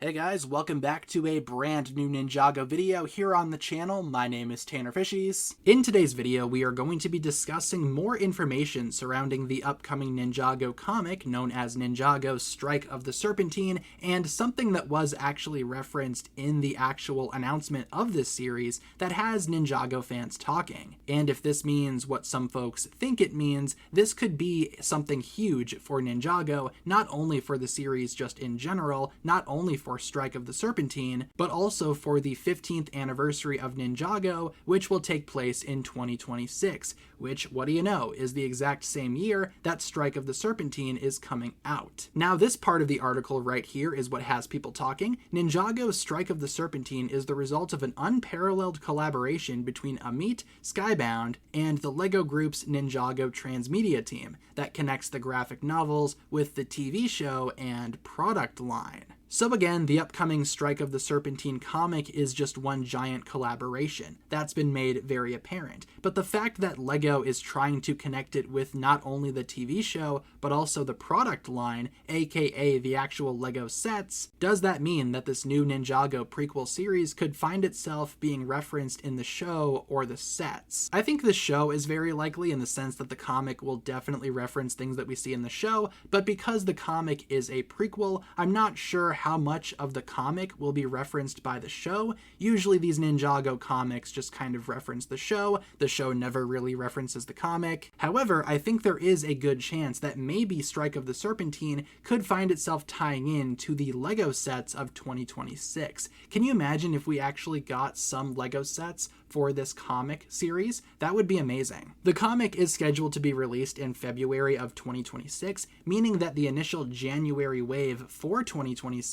Hey guys, welcome back to a brand new Ninjago video here on the channel. My name is TannerFishies. In today's video, we are going to be discussing more information surrounding the upcoming Ninjago comic known as Ninjago Strike of the Serpentine, and something that was actually referenced in the actual announcement of this series that has Ninjago fans talking. And if this means what some folks think it means, this could be something huge for Ninjago, not only for the series just in general, not only for Strike of the Serpentine, but also for the 15th anniversary of Ninjago, which will take place in 2026, which, what do you know, is the exact same year that Strike of the Serpentine is coming out. Now, this part of the article right here is what has people talking. Ninjago's Strike of the Serpentine is the result of an unparalleled collaboration between Amit, Skybound, and the LEGO Group's Ninjago Transmedia team that connects the graphic novels with the TV show and product line. So again, the upcoming Strike of the Serpentine comic is just one giant collaboration. That's been made very apparent. But the fact that LEGO is trying to connect it with not only the TV show, but also the product line, aka the actual LEGO sets, does that mean that this new Ninjago prequel series could find itself being referenced in the show or the sets? I think the show is very likely in the sense that the comic will definitely reference things that we see in the show, but because the comic is a prequel, I'm not sure how much of the comic will be referenced by the show. Usually these Ninjago comics just kind of reference the show never really references the comic. However, I think there is a good chance that maybe Strike of the Serpentine could find itself tying in to the LEGO sets of 2026. Can you imagine if we actually got some LEGO sets for this comic series? That would be amazing. The comic is scheduled to be released in February of 2026, meaning that the initial January wave for 2026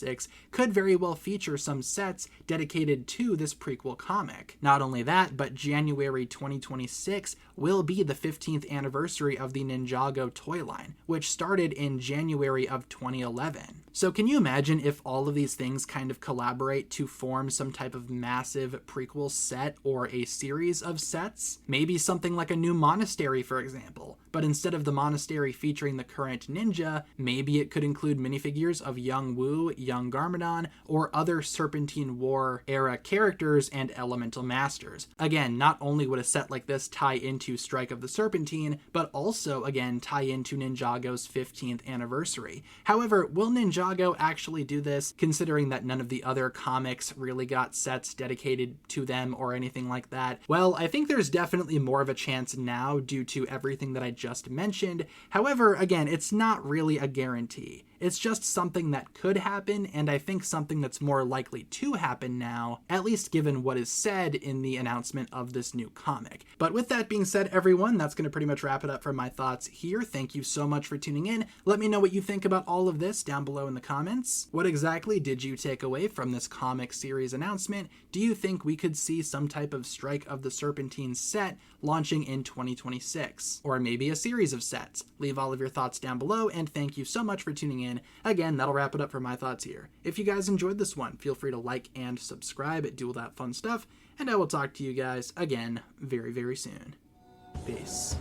could very well feature some sets dedicated to this prequel comic. Not only that, but January 2026 will be the 15th anniversary of the Ninjago toy line, which started in January of 2011. So can you imagine if all of these things kind of collaborate to form some type of massive prequel set or a series of sets? Maybe something like a new monastery, for example. But instead of the monastery featuring the current ninja, maybe it could include minifigures of young Wu, young Garmadon, or other Serpentine War era characters and elemental masters. Again, not only would a set like this tie into Strike of the Serpentine, but also, again, tie into Ninjago's 15th anniversary. However, will Ninjago actually do this, considering that none of the other comics really got sets dedicated to them or anything like that? Well, I think there's definitely more of a chance now due to everything that I just mentioned. However, again, it's not really a guarantee. It's just something that could happen, and I think something that's more likely to happen now, at least given what is said in the announcement of this new comic. But with that being said, everyone, that's going to pretty much wrap it up for my thoughts here. Thank you so much for tuning in. Let me know what you think about all of this down below in the comments. What exactly did you take away from this comic series announcement? Do you think we could see some type of Strike of the Serpentine set launching in 2026? Or maybe a series of sets? Leave all of your thoughts down below, and thank you so much for tuning in. Again, that'll wrap it up for my thoughts here. If you guys enjoyed this one, feel free to like and subscribe, do all that fun stuff, and I will talk to you guys again very, very soon. Peace.